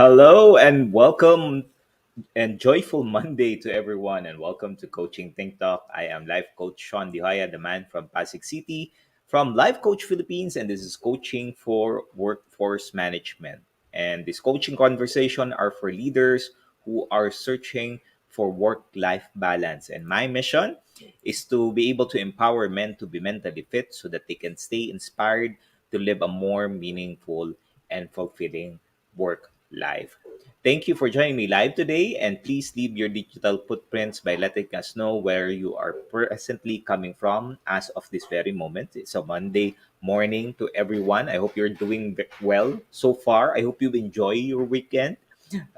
Hello and welcome and joyful Monday to everyone, and welcome to Coaching Think Talk. I am Life Coach Shaun, the man from Pasig City, from Life Coach Philippines, and this is coaching for workforce management. And this coaching conversation are for leaders who are searching for work-life balance. And my mission is to be able to empower men to be mentally fit so that they can stay inspired to live a more meaningful and fulfilling work life. Thank you for joining me live today, and please leave your digital footprints by letting us know where you are presently coming from as of this very moment. It's a Monday morning to everyone. I hope you're doing well so far. I hope you enjoy your weekend.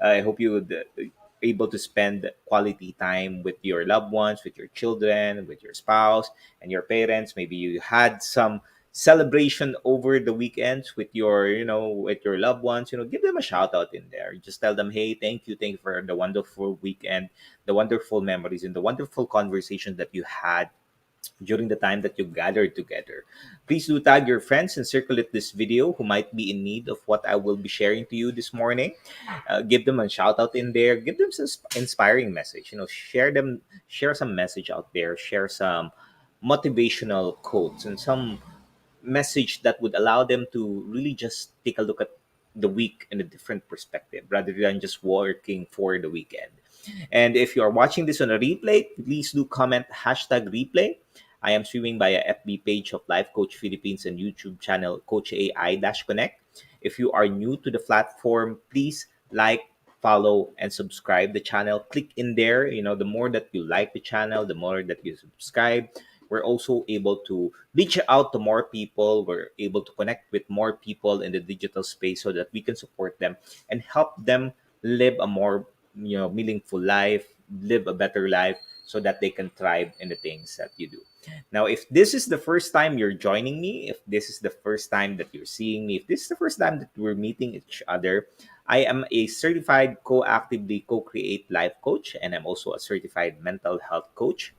I hope you would able to spend quality time with your loved ones, with your children, with your spouse, and your parents. Maybe you had some celebration over the weekends with with your loved ones. Give them a shout out in there. Just tell them, hey, thank you for the wonderful weekend, the wonderful memories, and the wonderful conversations that you had during the time that you gathered together. Please do tag your friends and circulate this video who might be in need of what I will be sharing to you this morning. Give them a shout out in there. Give them some inspiring message. Share some message out there. Share some motivational quotes and some message that would allow them to really just take a look at the week in a different perspective rather than just working for the weekend. And if you are watching this on a replay, please do comment hashtag replay. I am streaming via FB page of Life Coach Philippines and YouTube channel Coach AI-Connect. If you are new to the platform, please like, follow, and subscribe the channel. Click in there. The more that you like the channel, the more that you subscribe, we're also able to reach out to more people. We're able to connect with more people in the digital space so that we can support them and help them live a more meaningful life, live a better life so that they can thrive in the things that you do. Now, if this is the first time you're joining me, if this is the first time that you're seeing me, if this is the first time that we're meeting each other, I am a certified co-actively co-create life coach, and I'm also a certified mental health coach.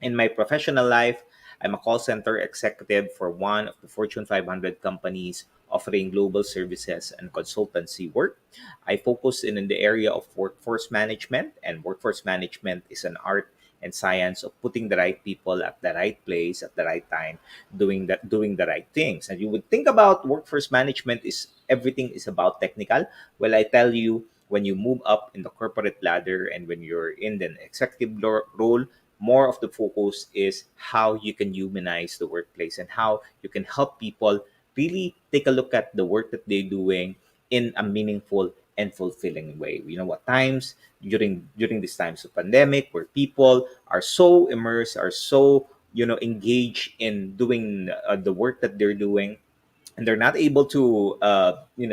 In my professional life, I'm a call center executive for one of the Fortune 500 companies offering global services and consultancy work. I focus in the area of workforce management, and workforce management is an art and science of putting the right people at the right place at the right time, doing the right things. And you would think about workforce management is everything is about technical. Well, I tell you, when you move up in the corporate ladder and when you're in the executive role, more of the focus is how you can humanize the workplace and how you can help people really take a look at the work that they're doing in a meaningful and fulfilling way. At times during these times of pandemic where people are so immersed, are so engaged in doing the work that they're doing, and they're not able to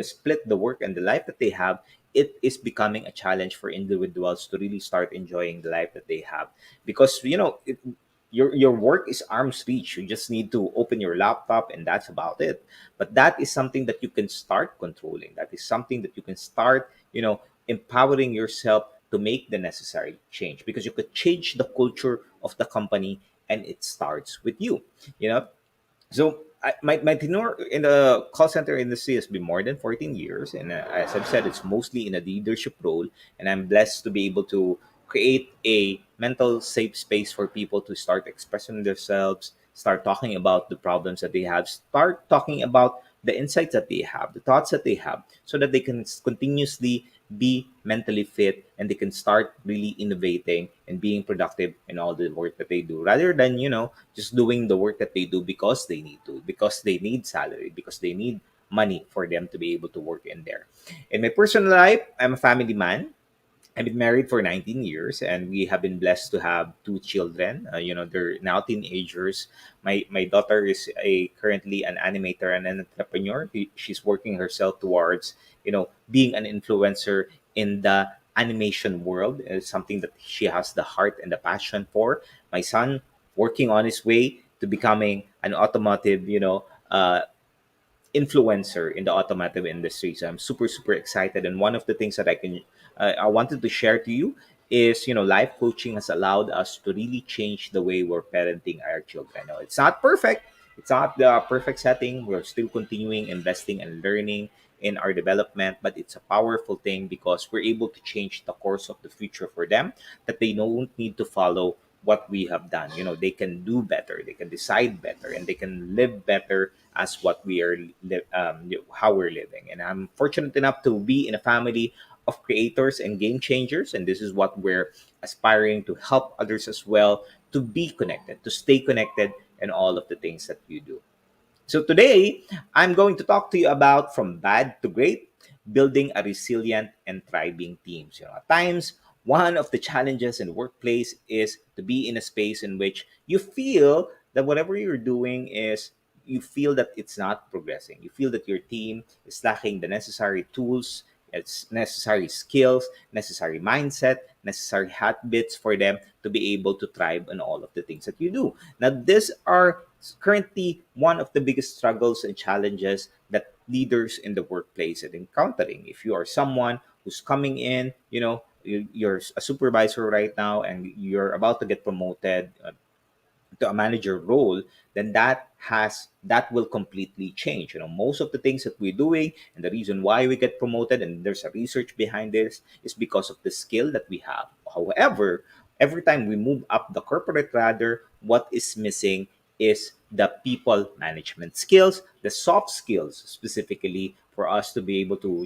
split the work and the life that they have. It is becoming a challenge for individuals to really start enjoying the life that they have, because your work is arm's reach. You just need to open your laptop and that's about it. But that is something that you can start controlling. That is something that you can start empowering yourself to make the necessary change, because you could change the culture of the company, and it starts with you know so my tenure in the call center industry has been more than 14 years. And as I've said, it's mostly in a leadership role. And I'm blessed to be able to create a mental safe space for people to start expressing themselves, start talking about the problems that they have, start talking about the insights that they have, the thoughts that they have, so that they can continuously be mentally fit and they can start really innovating and being productive in all the work that they do, rather than just doing the work that they do because they need to, because they need salary, because they need money for them to be able to work in there. In my personal life, I'm a family man. I've been married for 19 years, and we have been blessed to have two children. They're now teenagers. My daughter is a currently an animator and an entrepreneur. She's working herself towards being an influencer in the animation world. It's something that she has the heart and the passion for. My son working on his way to becoming an automotive influencer in the automotive industry. So I'm super super excited. And one of the things that I wanted to share to you is, life coaching has allowed us to really change the way we're parenting our children. Now, it's not perfect. It's not the perfect setting. We're still continuing investing and learning in our development, but it's a powerful thing because we're able to change the course of the future for them, that they don't need to follow what we have done. They can do better, they can decide better, and they can live better as what we are how we're living. And I'm fortunate enough to be in a family of creators and game changers, and this is what we're aspiring to help others as well, to be connected, to stay connected, and all of the things that you do. So today, I'm going to talk to you about from bad to great, building a resilient and thriving teams. At times, one of the challenges in the workplace is to be in a space in which you feel that whatever you're doing is, you feel that it's not progressing. You feel that your team is lacking the necessary tools, it's necessary skills, necessary mindset, necessary habits for them to be able to thrive in all of the things that you do. Now, these are currently one of the biggest struggles and challenges that leaders in the workplace are encountering. If you are someone who's coming in, you're a supervisor right now and you're about to get promoted to a manager role, then that will completely change. Most of the things that we're doing and the reason why we get promoted, and there's a research behind this, is because of the skill that we have. However, every time we move up the corporate ladder, what is missing is the people management skills, the soft skills specifically for us to be able to,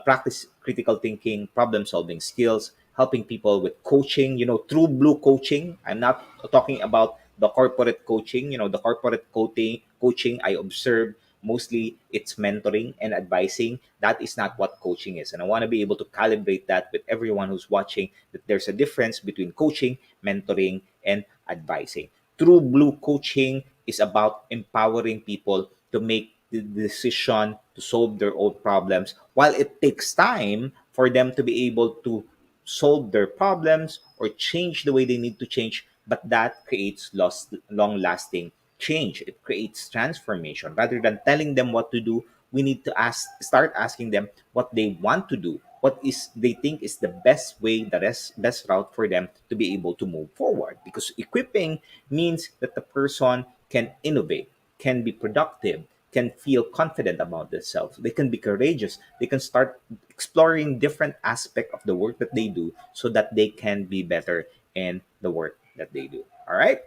practice critical thinking, problem solving skills, helping people with coaching, true blue coaching. I'm not talking about the corporate coaching. The corporate coaching I observed, mostly it's mentoring and advising. That is not what coaching is. And I want to be able to calibrate that with everyone who's watching, that there's a difference between coaching, mentoring, and advising. True blue coaching is about empowering people to make the decision to solve their own problems, while it takes time for them to be able to solve their problems or change the way they need to change, but that creates long lasting change. It creates transformation. Rather than telling them what to do, we need to start asking them what they want to do, what is they think is the best way, the best route for them to be able to move forward. Because equipping means that the person can innovate, can be productive, can feel confident about themselves. They can be courageous. They can start exploring different aspect of the work that they do so that they can be better in the work that they do. All right.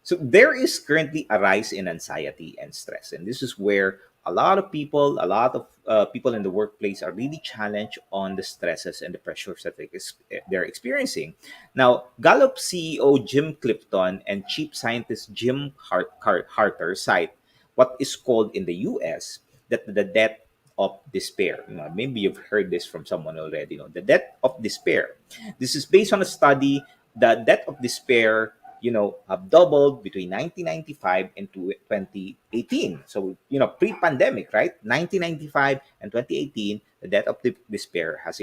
So there is currently a rise in anxiety and stress, and this is where a lot of people in the workplace are really challenged on the stresses and the pressures that they're experiencing. Now, Gallup CEO Jim Clifton and Chief Scientist Jim Harter cite what is called in the U.S. that the death of despair. Maybe you've heard this from someone already. The death of despair. This is based on a study. The death of despair, have doubled between 1995 and 2018. So, pre-pandemic, right? 1995 and 2018, the death of despair has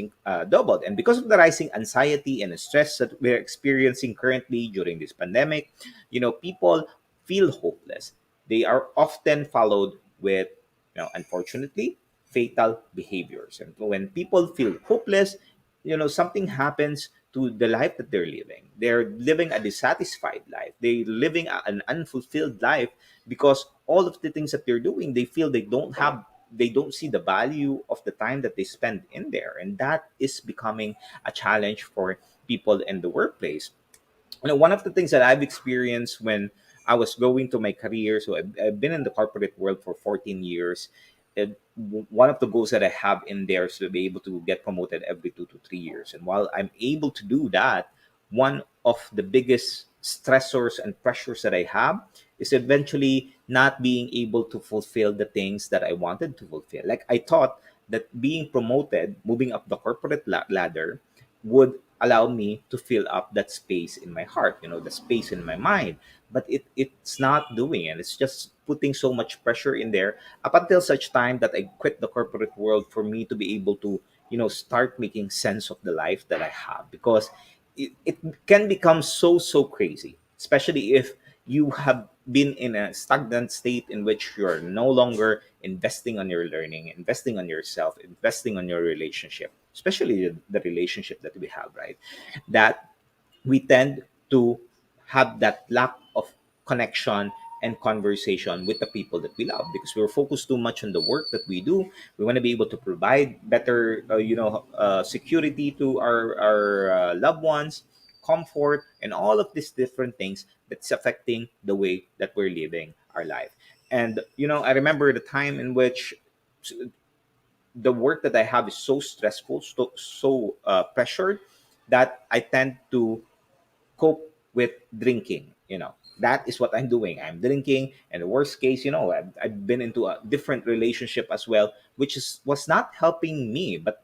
doubled. And because of the rising anxiety and stress that we're experiencing currently during this pandemic, people feel hopeless. They are often followed with, unfortunately, fatal behaviors. And when people feel hopeless, something happens to the life that they're living. They're living a dissatisfied life. They're living an unfulfilled life because all of the things that they're doing, they feel they don't see the value of the time that they spend in there. And that is becoming a challenge for people in the workplace. One of the things that I've experienced when I was going to my career, so I've been in the corporate world for 14 years. One of the goals that I have in there is to be able to get promoted every 2 to 3 years. And while I'm able to do that, one of the biggest stressors and pressures that I have is eventually not being able to fulfill the things that I wanted to fulfill. Like I thought that being promoted, moving up the corporate ladder, would allow me to fill up that space in my heart, the space in my mind. But it's not doing it. It's just putting so much pressure in there up until such time that I quit the corporate world for me to be able to, start making sense of the life that I have. Because it can become so crazy, especially if you have been in a stagnant state in which you're no longer investing on your learning, investing on yourself, investing on your relationship, especially the relationship that we have, right? That we tend to have that lack of connection and conversation with the people that we love, because we're focused too much on the work that we do. We want to be able to provide better security to our loved ones, comfort, and all of these different things that's affecting the way that we're living our life. And I remember the time in which the work that I have is so stressful, so pressured, that I tend to cope with drinking. That is what I'm doing. I'm drinking, and the worst case, I've been into a different relationship as well, which was not helping me. But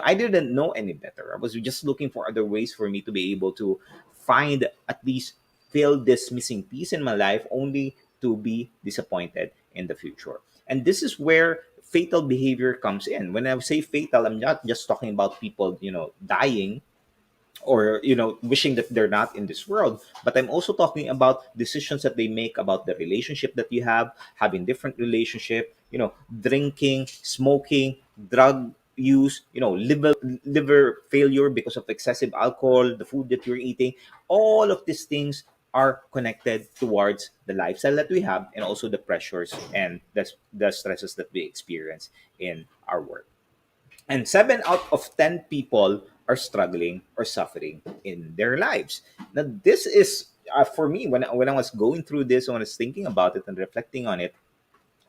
I didn't know any better. I was just looking for other ways for me to be able to find, at least fill this missing piece in my life, only to be disappointed in the future. And this is where fatal behavior comes in. When I say fatal, I'm not just talking about people dying, or wishing that they're not in this world, but I'm also talking about decisions that they make about the relationship that you have, having different relationship, drinking, smoking, drug use, liver failure because of excessive alcohol, the food that you're eating. All of these things are connected towards the lifestyle that we have, and also the pressures and the stresses that we experience in our work. And 7 out of 10 people are struggling or suffering in their lives. Now, this is for me, when I was going through this, when I was thinking about it and reflecting on it,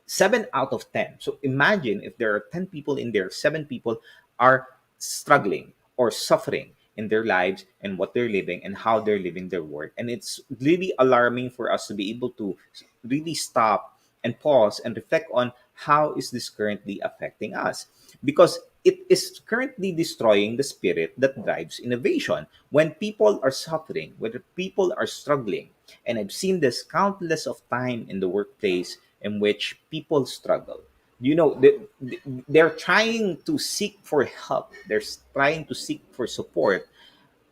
7 out of 10. So imagine if there are 10 people in there, 7 people are struggling or suffering in their lives and what they're living and how they're living their work. And it's really alarming for us to be able to really stop and pause and reflect on how is this currently affecting us, because it is currently destroying the spirit that drives innovation. When people are suffering, when people are struggling, and I've seen this countless of time in the workplace in which people struggle. They're trying to seek for help. They're trying to seek for support,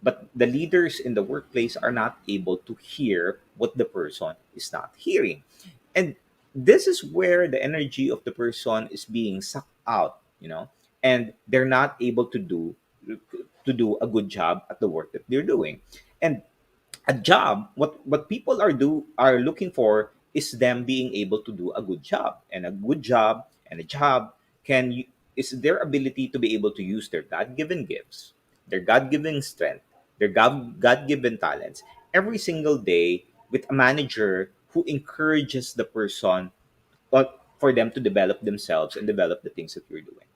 but the leaders in the workplace are not able to hear what the person is not hearing. And this is where the energy of the person is being sucked out, and they're not able to do a good job at the work that they're doing. And a job, what people are looking for is them being able to do a good job, and a good job and a job is their ability to be able to use their god-given gifts, their god-given strength, their god-given talents every single day, with a manager who encourages the person, for them to develop themselves and develop the things that you're doing.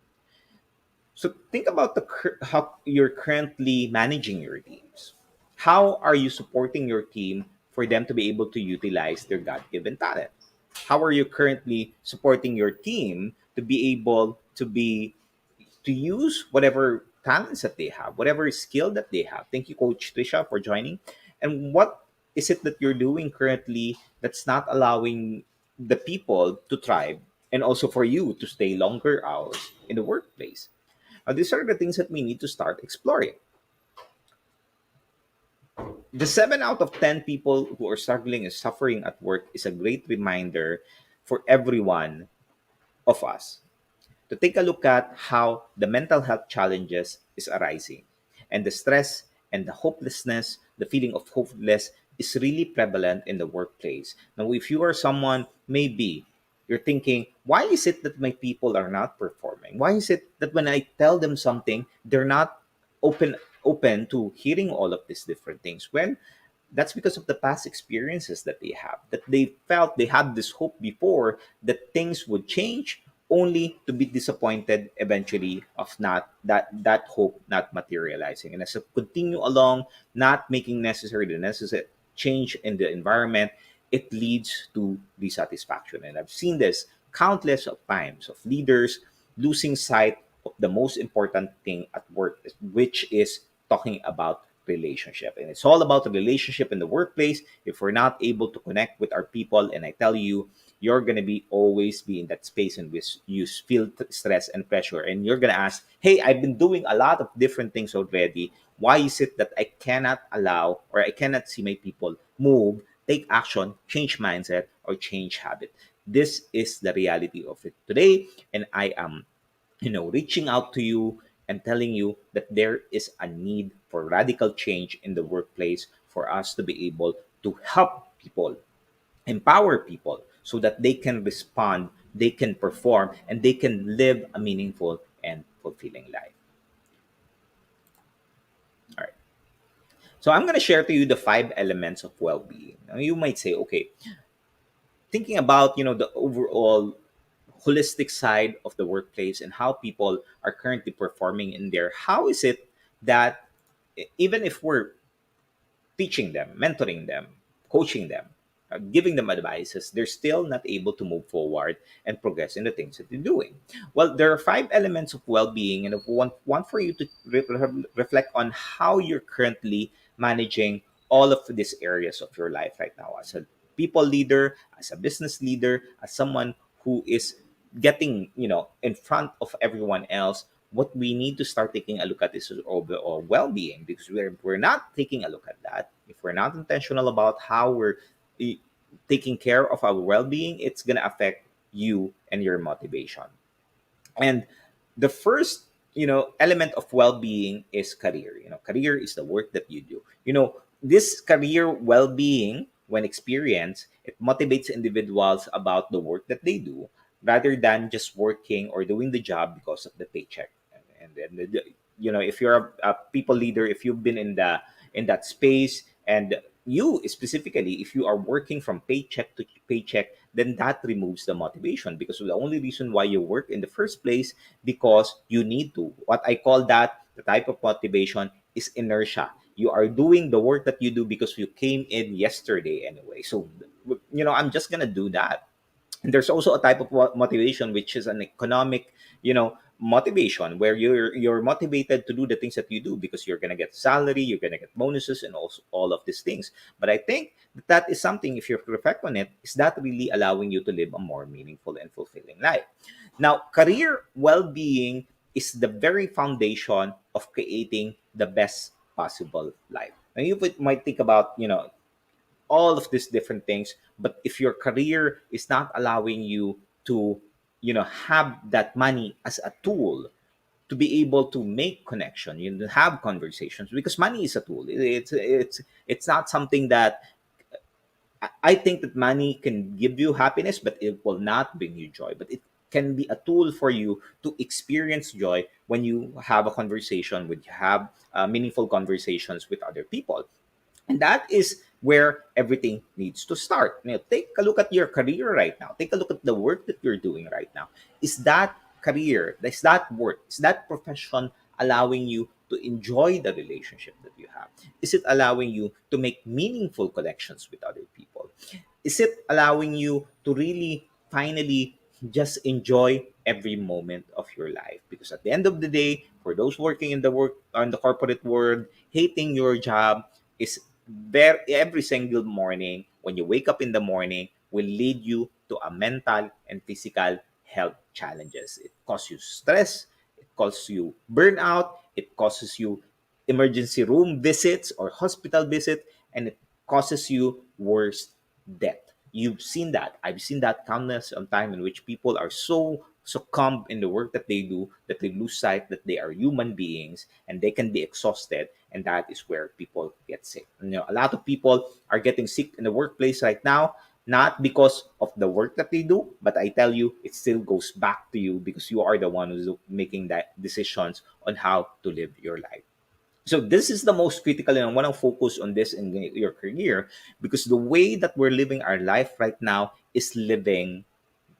So think about how you're currently managing your teams. How are you supporting your team for them to be able to utilize their God-given talent? How are you currently supporting your team to be able to use whatever talents that they have, whatever skill that they have? Thank you, Coach Trisha, for joining. And what is it that you're doing currently that's not allowing the people to thrive, and also for you to stay longer hours in the workplace? These are the things that we need to start exploring. The 7 out of 10 people who are struggling and suffering at work is a great reminder for everyone of us to take a look at how the mental health challenges is arising, and the stress and the hopelessness, the feeling of hopeless, is really prevalent in the workplace. Now, if you are someone, maybe you're thinking, why is it that my people are not performing? Why is it that when I tell them something, they're not open to hearing all of these different things? When that's because of the past experiences that they have, that they felt they had this hope before that things would change, only to be disappointed eventually of not that hope not materializing. And as I continue along, not making the necessary change in the environment, it leads to dissatisfaction. And I've seen this countless of times of leaders losing sight of the most important thing at work, which is talking about relationship. And it's all about the relationship in the workplace. If we're not able to connect with our people, and I tell you, you're going to be always be in that space in which you feel stress and pressure, and you're going to ask, hey, I've been doing a lot of different things already. Why is it that I cannot allow, or I cannot see my people move, take action, change mindset, or change habit? This is the reality of it today, and I am reaching out to you and telling you that there is a need for radical change in the workplace for us to be able to help people empower people so that they can respond, they can perform, and they can live a meaningful and fulfilling life. All right. So I'm going to share to you the five elements of well-being. Now you might say, okay, thinking about, the overall holistic side of the workplace and how people are currently performing in there, how is it that even if we're teaching them, mentoring them, coaching them, giving them advices, they're still not able to move forward and progress in the things that they're doing? Well, there are five elements of well-being, and I want for you to reflect on how you're currently managing all of these areas of your life right now, as a people leader, as a business leader, as someone who is getting, in front of everyone else. What we need to start taking a look at is overall well-being, because we're not taking a look at that. If we're not intentional about how we're eh, taking care of our well-being, it's going to affect you and your motivation. And the first, element of well-being is career. Career is the work that you do. This career well-being, when experienced, it motivates individuals about the work that they do, rather than just working or doing the job because of the paycheck. And if you're a people leader, if you've been in that space, and you specifically, if you are working from paycheck to paycheck, then that removes the motivation, because the only reason why you work in the first place, because you need to. What I call that, the type of motivation, is inertia. You are doing the work that you do because you came in yesterday anyway. So, I'm just gonna do that. And there's also a type of motivation, which is an economic, motivation, where you're motivated to do the things that you do because you're gonna get salary, you're gonna get bonuses, and also all of these things. But I think that is something, if you reflect on it, is that really allowing you to live a more meaningful and fulfilling life? Now, career well-being is the very foundation of creating the best possible life. And you might think about, all of these different things, but if your career is not allowing you to, have that money as a tool to be able to make connection, have conversations, because money is a tool. It's not something that I think that money can give you happiness, but it will not bring you joy. But it can be a tool for you to experience joy when you have a conversation, when you have meaningful conversations with other people. And that is where everything needs to start. Take a look at your career right now. Take a look at the work that you're doing right now. Is that career, is that work, is that profession allowing you to enjoy the relationship that you have? Is it allowing you to make meaningful connections with other people? Is it allowing you to really finally just enjoy every moment of your life? Because at the end of the day, for those working in the corporate world, hating your job is every single morning. When you wake up in the morning, will lead you to a mental and physical health challenges. It causes you stress, it causes you burnout, it causes you emergency room visits or hospital visit, and it causes you worse death. You've seen that. I've seen that countless of time, in which people are so succumb in the work that they do that they lose sight that they are human beings, and they can be exhausted, and that is where people get sick. A lot of people are getting sick in the workplace right now, not because of the work that they do, but I tell you, it still goes back to you, because you are the one who's making that decisions on how to live your life. So this is the most critical, and I want to focus on this in your career, because the way that we're living our life right now is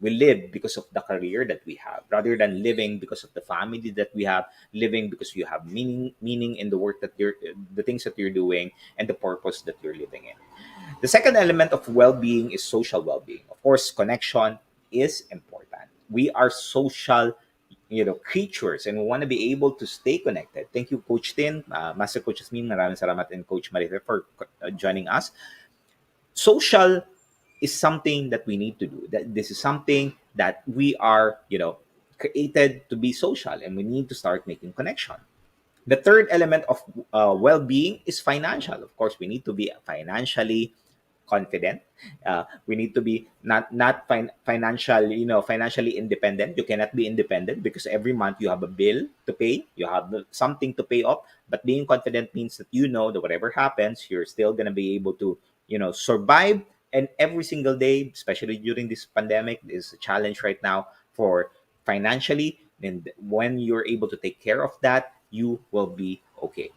we live because of the career that we have, rather than living because of the family that we have, living because you have meaning in the work that the things that you're doing, and the purpose that you're living in. The second element of well-being is social well-being. Of course, connection is important. We are social, creatures, and we want to be able to stay connected. Thank you, Coach Tin, Master Coach Asmin, maraming salamat, and Coach Marife for joining us. Social is something that we need to do. That this is something that we are, created to be social, and we need to start making connection. The third element of well-being is financial. Of course, we need to be financially confident. We need to be financially independent. You cannot be independent because every month you have a bill to pay, you have something to pay up. But being confident means that, that whatever happens, you're still gonna be able to survive And every single day, especially during this pandemic, is a challenge right now for financially. And when you're able to take care of that, you will be okay.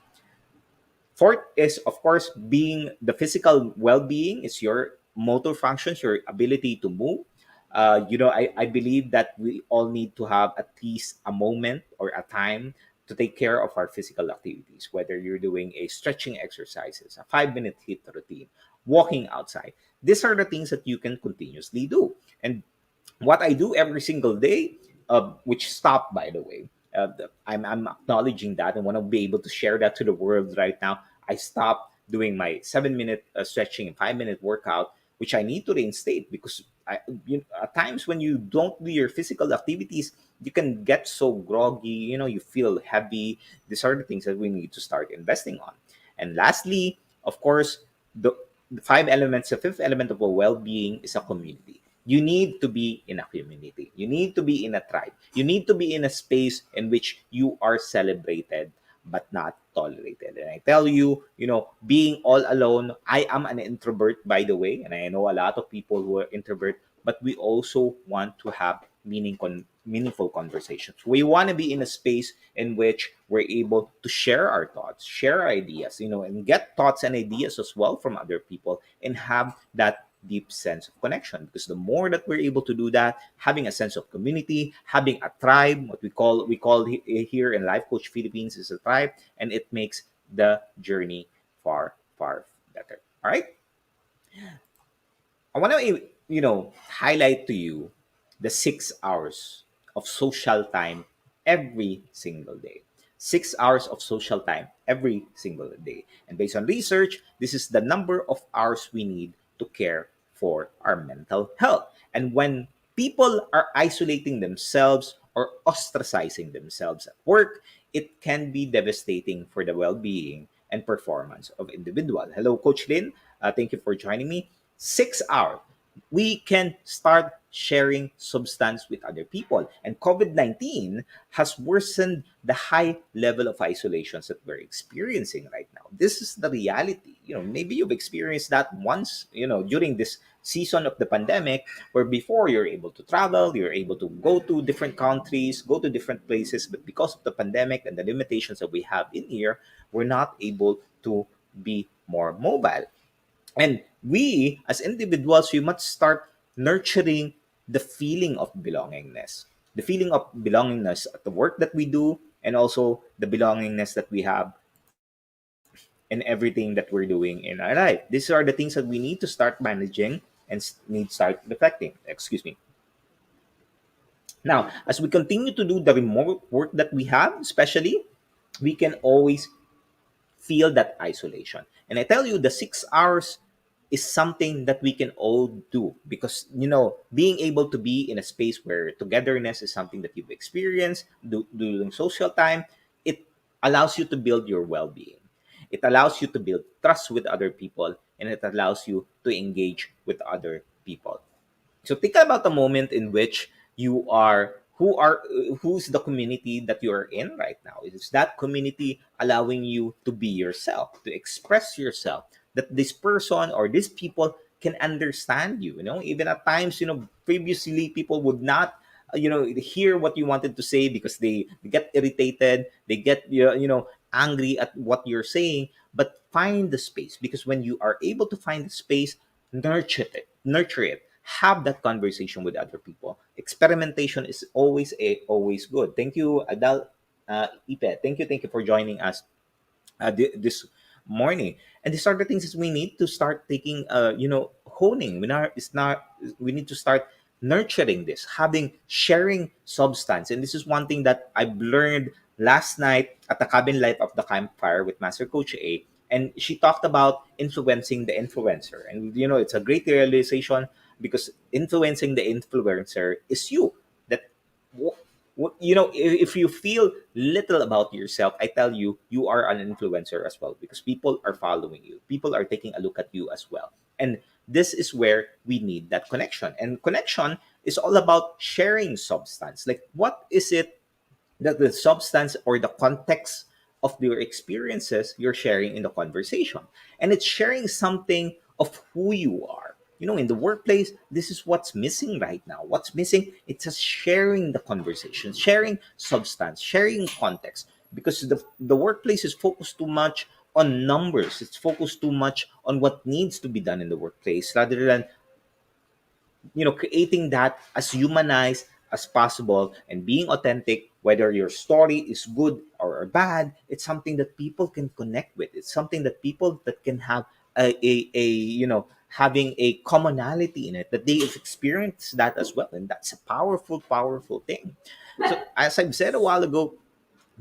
Fourth is, of course, being the physical well-being is your motor functions, your ability to move. I believe that we all need to have at least a moment or a time to take care of our physical activities, whether you're doing a stretching exercises, a 5 minute hit routine, walking outside. These are the things that you can continuously do. And what I do every single day, which stopped, by the way. I'm acknowledging that and want to be able to share that to the world right now. I stopped doing my 7 minute stretching and 5 minute workout, which I need to reinstate because at times when you don't do your physical activities, you can get so groggy. You feel heavy. These are the things that we need to start investing on. And lastly, of course, the five elements, the fifth element of a well-being is a community. You need to be in a community. You need to be in a tribe. You need to be in a space in which you are celebrated but not tolerated. And I tell you, being all alone, I am an introvert, by the way, and I know a lot of people who are introvert, but we also want to have meaningful conversations. We want to be in a space in which we're able to share our thoughts, share ideas, and get thoughts and ideas as well from other people and have that deep sense of connection, because the more that we're able to do that, having a sense of community, having a tribe, what we call here in Life Coach Philippines is a tribe, and it makes the journey far better. All right, I want to highlight to you the 6 hours of social time every single day. 6 hours of social time every single day. And based on research, this is the number of hours we need to care for our mental health. And when people are isolating themselves or ostracizing themselves at work, it can be devastating for the well-being and performance of individual. Hello, Coach Lynn. Thank you for joining me. 6 hours. We can start sharing substance with other people. And COVID-19 has worsened the high level of isolations that we're experiencing right now. This is the reality. Maybe you've experienced that once, during this season of the pandemic, where before you're able to travel, you're able to go to different countries, go to different places, but because of the pandemic and the limitations that we have in here, we're not able to be more mobile. And we, as individuals, we must start nurturing the feeling of belongingness. The feeling of belongingness at the work that we do, and also the belongingness that we have in everything that we're doing in our life. These are the things that we need to start managing and need to start reflecting. Excuse me. Now, as we continue to do the remote work that we have, especially, we can always feel that isolation. And I tell you, the 6 hours is something that we can all do, because being able to be in a space where togetherness is something that you've experienced during social time, it allows you to build your well-being. It allows you to build trust with other people, and it allows you to engage with other people. So think about a moment in which you are who's the community that you are in right now. Is that community allowing you to be yourself, to express yourself, that this person or these people can understand you? Even at times, previously people would not hear what you wanted to say because they get irritated, they get angry at what you're saying. But find the space, because when you are able to find the space, nurture it, have that conversation with other people. Experimentation is always good. Thank you, Adal. Ipe, thank you for joining us this morning. And these are the things that we need to start taking, honing. We need to start nurturing this, having sharing substance. And this is one thing that I've learned last night at the cabin light of the campfire with Master Coach A. And she talked about influencing the influencer. And it's a great realization, because influencing the influencer is you. That if you feel little about yourself, I tell you, you are an influencer as well, because people are following you, people are taking a look at you as well. And this is where we need that connection, and connection is all about sharing substance. Like, what is it that the substance or the context of your experiences you're sharing in the conversation? And it's sharing something of who you are. In the workplace, this is what's missing right now. What's missing? It's just sharing the conversation, sharing substance, sharing context. Because the workplace is focused too much on numbers. It's focused too much on what needs to be done in the workplace rather than creating that as humanized as possible and being authentic. Whether your story is good or bad, it's something that people can connect with. It's something that people that can have a having a commonality in it, that they have experienced that as well, and that's a powerful thing. So as I've said a while ago,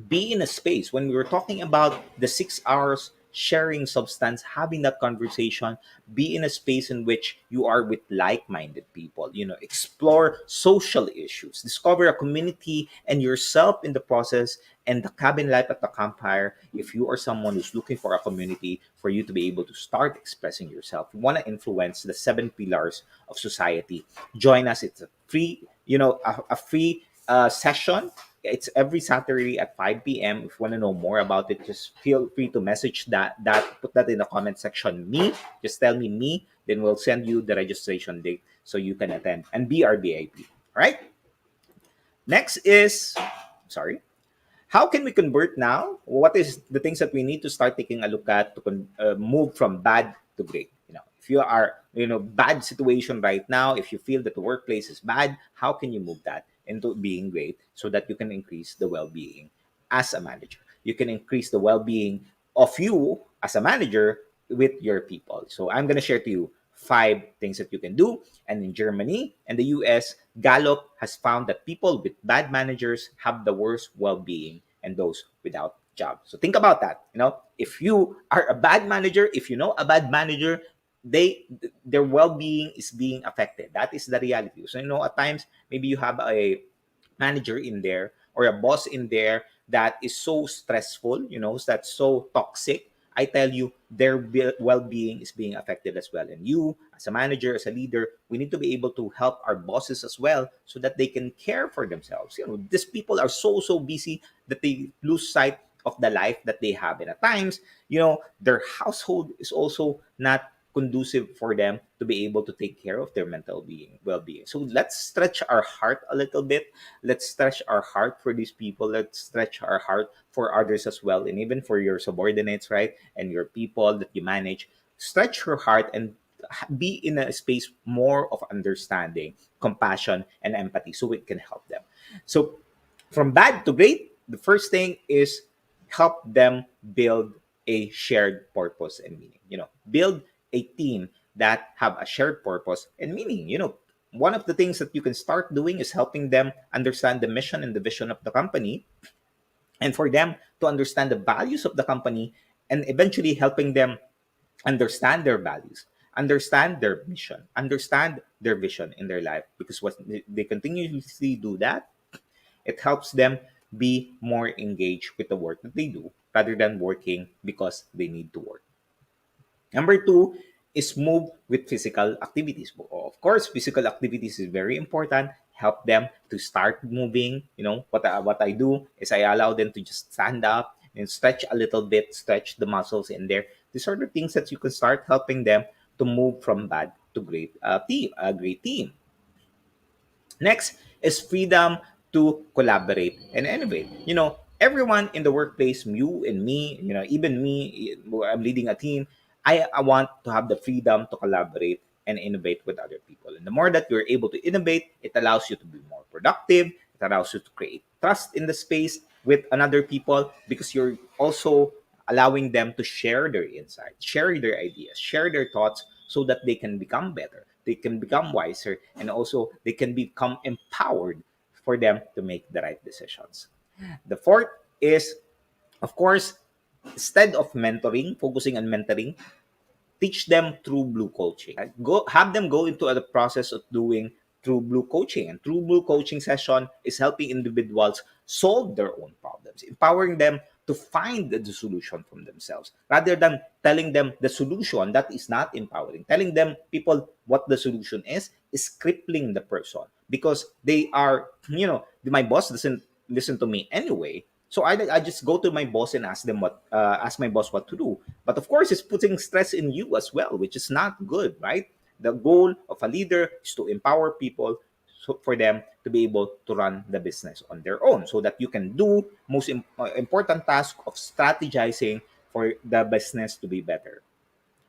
be in a space when we were talking about the 6 hours sharing substance, having that conversation. Be in a space in which you are with like-minded people. Explore social issues, discover a community and yourself in the process. And the cabin life at the campfire, if you are someone who's looking for a community for you to be able to start expressing yourself, you want to influence the 7 pillars of society, join us. It's a free, a free session. It's every Saturday at 5 p.m. If you want to know more about it, just feel free to message put that in the comment section. Just tell me, then we'll send you the registration date so you can attend and be our VIP. All right. Next is, sorry, how can we convert now? What is the things that we need to start taking a look at to move from bad to great? If you are bad situation right now, if you feel that the workplace is bad, how can you move that into being great so that you can increase the well-being as a manager? You can increase the well-being of you as a manager with your people. So I'm going to share to you 5 things that you can do. And in Germany and the US, Gallup has found that people with bad managers have the worst well-being and those without jobs. So think about that. If you are a bad manager, if you know a bad manager, their well-being is being affected. That is the reality. So at times maybe you have a manager in there or a boss in there that is so stressful, that's so toxic. I tell you, their well-being is being affected as well. And you, as a manager, as a leader, we need to be able to help our bosses as well so that they can care for themselves. These people are so busy that they lose sight of the life that they have. And at times, their household is also not conducive for them to be able to take care of their mental well-being. So let's stretch our heart a little bit. Let's stretch our heart for these people. Let's stretch our heart for others as well, and even for your subordinates, right? And your people that you manage. Stretch your heart and be in a space more of understanding, compassion, and empathy so it can help them. So from bad to great, the first thing is help them build a shared purpose and meaning. Build a team that have a shared purpose and meaning. One of the things that you can start doing is helping them understand the mission and the vision of the company, and for them to understand the values of the company, and eventually helping them understand their values, understand their mission, understand their vision in their life. Because what they continuously do that, it helps them be more engaged with the work that they do rather than working because they need to work. Number two is move with physical activities. Of course, physical activities is very important. Help them to start moving. What I do is I allow them to just stand up and stretch a little bit, stretch the muscles in there. These are the things that you can start helping them to move from bad to great a great team. Next is freedom to collaborate and innovate. Everyone in the workplace, you and me, even me, I'm leading a team. I want to have the freedom to collaborate and innovate with other people. And the more that you're able to innovate, it allows you to be more productive. It allows you to create trust in the space with another people, because you're also allowing them to share their insights, share their ideas, share their thoughts so that they can become better, they can become wiser, and also they can become empowered for them to make the right decisions. The fourth is, of course, instead of mentoring, focusing on mentoring, teach them through blue coaching. Go have them go into the process of doing through blue coaching. And through blue coaching session is helping individuals solve their own problems, empowering them to find the solution from themselves rather than telling them the solution. That is not empowering. Telling them people what the solution is crippling the person, because they are, my boss doesn't listen to me anyway. So I just go to my boss and ask my boss what to do. But of course, it's putting stress in you as well, which is not good, right? The goal of a leader is to empower people, so for them to be able to run the business on their own, so that you can do most important task of strategizing for the business to be better.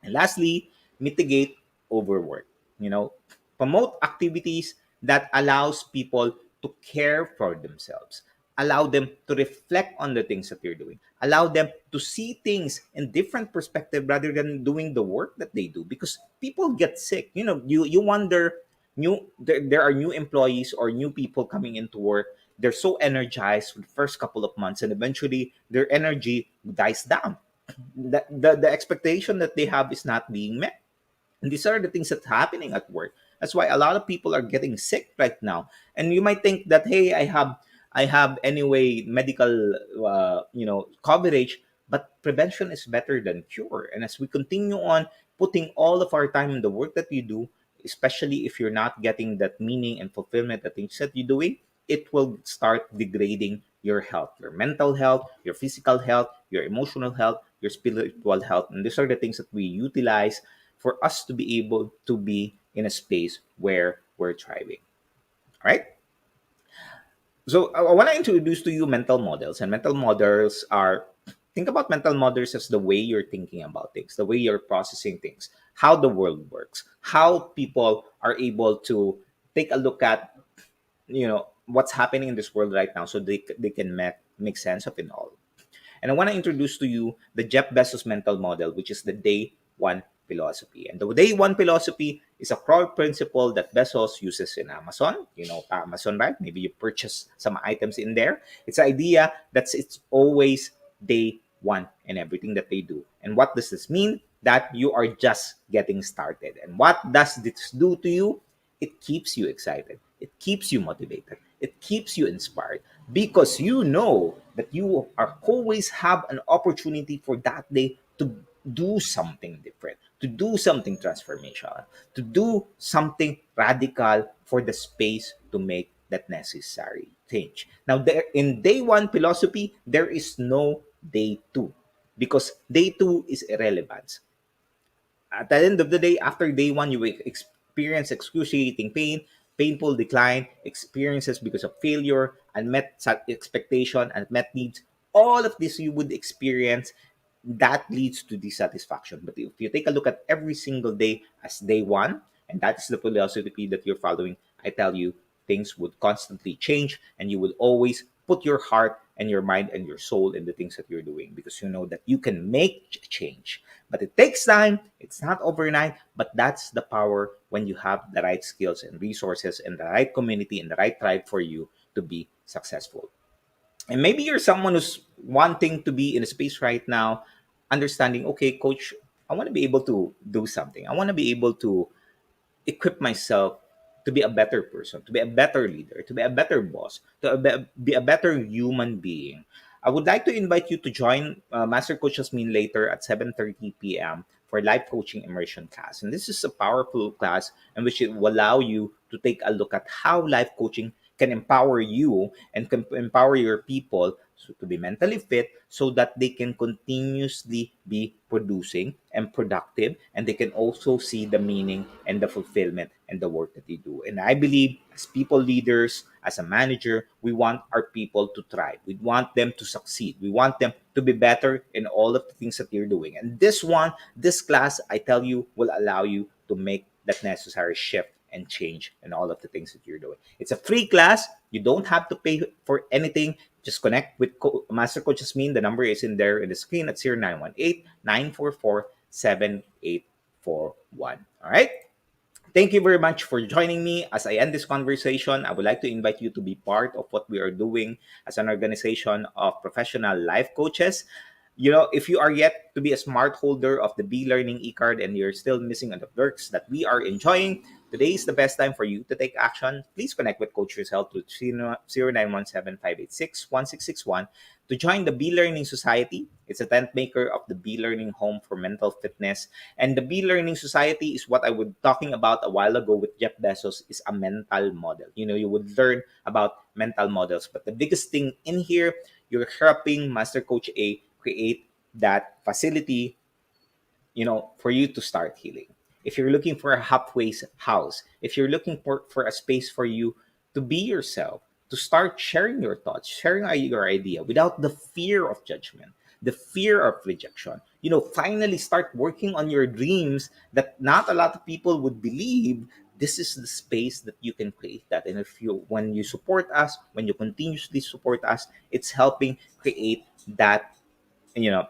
And lastly, mitigate overwork. You know, promote activities that allows people to care for themselves. Allow them to reflect on the things that you're doing. Allow them to see things in different perspective rather than doing the work that they do. Because people get sick. You know, you wonder, there are new employees or new people coming into work. They're so energized for the first couple of months, and eventually their energy dies down. The expectation that they have is not being met. And these are the things that's happening at work. That's why a lot of people are getting sick right now. And you might think that, hey, I have anyway medical coverage, but prevention is better than cure. And as we continue on putting all of our time in the work that you do, especially if you're not getting that meaning and fulfillment, the things that you're doing, it will start degrading your health, your mental health, your physical health, your emotional health, your spiritual health. And these are the things that we utilize for us to be able to be in a space where we're thriving. All right. So I want to introduce to you mental models. And mental models are, think about mental models as the way you're thinking about things, the way you're processing things, how the world works, how people are able to take a look at, what's happening in this world right now, so they can make sense of it all. And I want to introduce to you the Jeff Bezos mental model, which is the day one philosophy. And the day one philosophy is a core principle that Bezos uses in Amazon. You know, Amazon, right? Maybe you purchase some items in there. It's the idea that it's always day one in everything that they do. And what does this mean? That you are just getting started. And what does this do to you? It keeps you excited. It keeps you motivated. It keeps you inspired because you know that you are always have an opportunity for that day to do something different, to do something transformational, to do something radical for the space to make that necessary change. Now, there in day one philosophy, there is no day two because day two is irrelevant. At the end of the day, after day one, you will experience excruciating pain, painful decline, experiences because of failure, unmet expectation, unmet needs. All of this you would experience that leads to dissatisfaction. But if you take a look at every single day as day one, and that's the philosophy that you're following, I tell you, things would constantly change and you will always put your heart and your mind and your soul in the things that you're doing because you know that you can make change. But it takes time, it's not overnight, but that's the power when you have the right skills and resources and the right community and the right tribe for you to be successful. And maybe you're someone who's wanting to be in a space right now, understanding, okay, coach, I want to be able to do something. I want to be able to equip myself to be a better person, to be a better leader, to be a better boss, to be a better human being. I would like to invite you to join Master Coach Jasmine later at 7:30 p.m. for live coaching immersion class. And this is a powerful class in which it will allow you to take a look at how life coaching can empower you and can empower your people to be mentally fit so that they can continuously be producing and productive, and they can also see the meaning and the fulfillment and the work that they do. And I believe as people leaders, as a manager, we want our people to thrive. We want them to succeed. We want them to be better in all of the things that they're doing. And this class, I tell you, will allow you to make that necessary shift and change in all of the things that you're doing. It's a free class. You don't have to pay for anything. Just connect with Master Coach Jasmine. The number is in there in the screen at 0918-944-7841. All right? Thank you very much for joining me. As I end this conversation, I would like to invite you to be part of what we are doing as an organization of professional life coaches. You know, if you are yet to be a smart holder of the Be Learning e-card and you're still missing on the perks that we are enjoying, today is the best time for you to take action. Please connect with Coach Rizal to 0917-586-1661 to join the Be Learning Society. It's a tent maker of the Be Learning Home for Mental Fitness. And the Be Learning Society is what I was talking about a while ago with Jeff Bezos, is a mental model. You know, you would learn about mental models. But the biggest thing in here, you're helping Master Coach A create that facility, for you to start healing. if you're looking for a halfway house, if you're looking for a space for you to be yourself, to start sharing your thoughts, sharing your idea without the fear of judgment, the fear of rejection. Finally start working on your dreams that not a lot of people would believe. This is the space that you can create that. And if you when you support us, when you continuously support us, it's helping create that, you know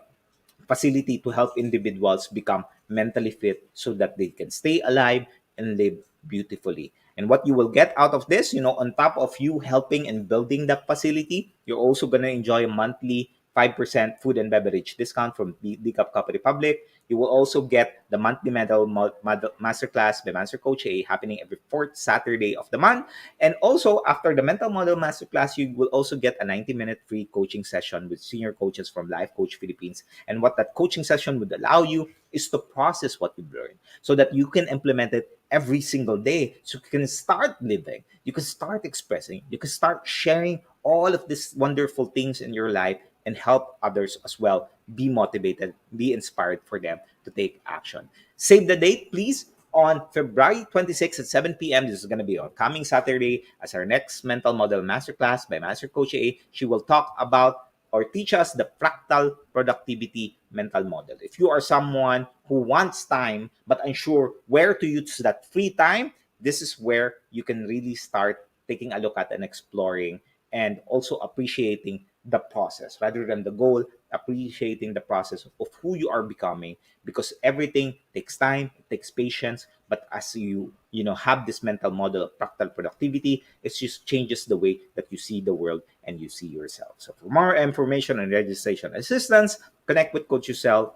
facility to help individuals become mentally fit so that they can stay alive and live beautifully. And what you will get out of this, on top of you helping and building that facility, you're also going to enjoy a monthly 5% food and beverage discount from the Cup Cup Republic. You will also get the monthly masterclass by Master Coach A happening every fourth Saturday of the month. And also, after the mental model masterclass, you will also get a 90-minute free coaching session with senior coaches from Life Coach Philippines. And what that coaching session would allow you is to process what you've learned so that you can implement it every single day. So you can start living, you can start expressing, you can start sharing all of these wonderful things in your life and help others as well be motivated, be inspired for them to take action. Save the date, please. On February 26th at 7 p.m., this is going to be on coming Saturday as our next mental model masterclass by Master Coach A. She will talk about or teach us the fractal productivity mental model. If you are someone who wants time but unsure where to use that free time, this is where you can really start taking a look at and exploring and also appreciating the process rather than the goal, appreciating the process of who you are becoming, because everything takes time, it takes patience. But as you have this mental model of fractal productivity, it just changes the way that you see the world and you see yourself. So for more information and registration assistance, connect with Coach Yusel,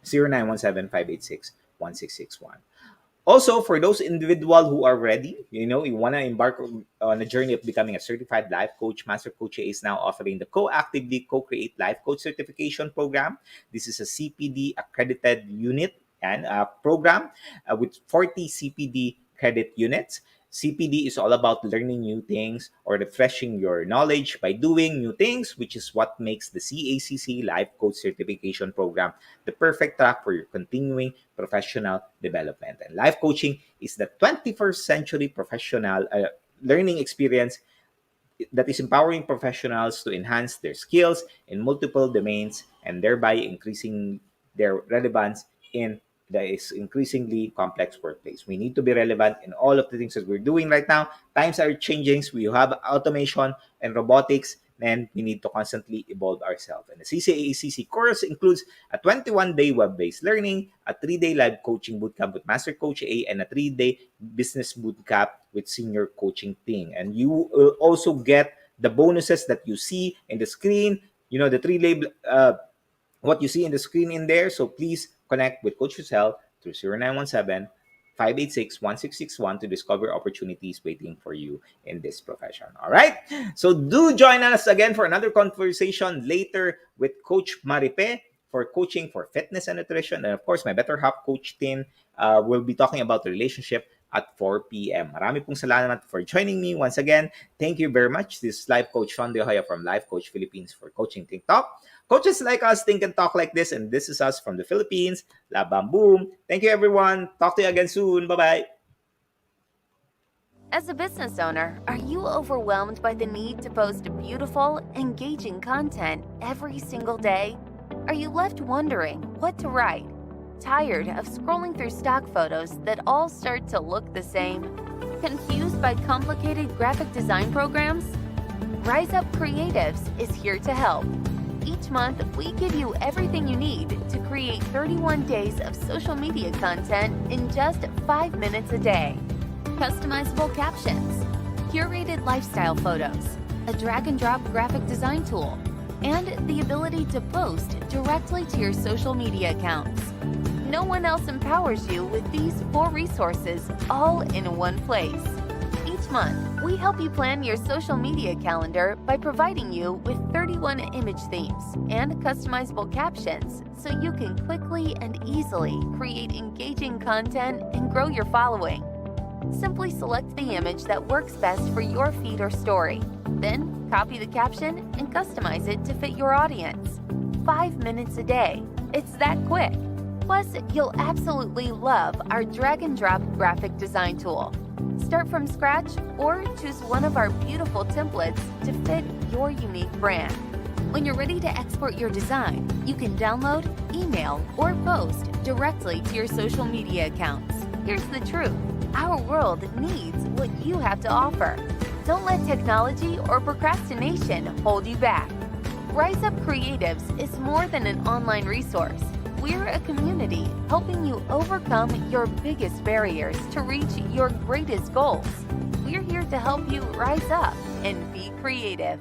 0917-586-1661. Also, for those individual who are ready, you want to embark on a journey of becoming a certified life coach, Master Coach A is now offering the Co-Actively Co-Create Life Coach Certification Program. This is a CPD accredited unit and a program with 40 CPD credit units. CPD is all about learning new things or refreshing your knowledge by doing new things, which is what makes the CACC Life Coach Certification Program the perfect track for your continuing professional development. And life coaching is the 21st century professional learning experience that is empowering professionals to enhance their skills in multiple domains and thereby increasing their relevance in the is increasingly complex workplace. We need to be relevant in all of the things that we're doing right now. Times are changing. We have automation and robotics, and we need to constantly evolve ourselves. And the CCACC course includes a 21-day web-based learning, a 3-day live coaching bootcamp with Master Coach A, and a 3-day business bootcamp with senior coaching team. And you will also get the bonuses that you see in the screen, the 3-day what you see in the screen in there. So please connect with Coach Giselle through 0917-586-1661 to discover opportunities waiting for you in this profession. All right? So do join us again for another conversation later with Coach Maripe for coaching for fitness and nutrition. And of course, my Better Half Coach Tin will be talking about the relationship at 4 p.m. Marami pong salamat for joining me once again. Thank you very much. This is Life Coach Shaun from Life Coach Philippines for Coaching Think Talk. Coaches like us think and talk like this, and this is us from the Philippines. Labam boom. Thank you, everyone. Talk to you again soon. Bye-bye. As a business owner, are you overwhelmed by the need to post beautiful, engaging content every single day? Are you left wondering what to write? Tired of scrolling through stock photos that all start to look the same? Confused by complicated graphic design programs? Rise Up Creatives is here to help. Each month, we give you everything you need to create 31 days of social media content in just 5 minutes a day. Customizable captions, curated lifestyle photos, a drag-and-drop graphic design tool, and the ability to post directly to your social media accounts. No one else empowers you with these 4 resources all in one place. Each month, we help you plan your social media calendar by providing you with 31 image themes and customizable captions so you can quickly and easily create engaging content and grow your following. Simply select the image that works best for your feed or story. Then, copy the caption and customize it to fit your audience. 5 minutes a day. It's that quick. Plus, you'll absolutely love our drag and drop graphic design tool. Start from scratch or choose one of our beautiful templates to fit your unique brand. When you're ready to export your design, you can download, email, or post directly to your social media accounts. Here's the truth. Our world needs what you have to offer. Don't let technology or procrastination hold you back. Rise Up Creatives is more than an online resource. We're a community helping you overcome your biggest barriers to reach your greatest goals. We're here to help you rise up and be creative.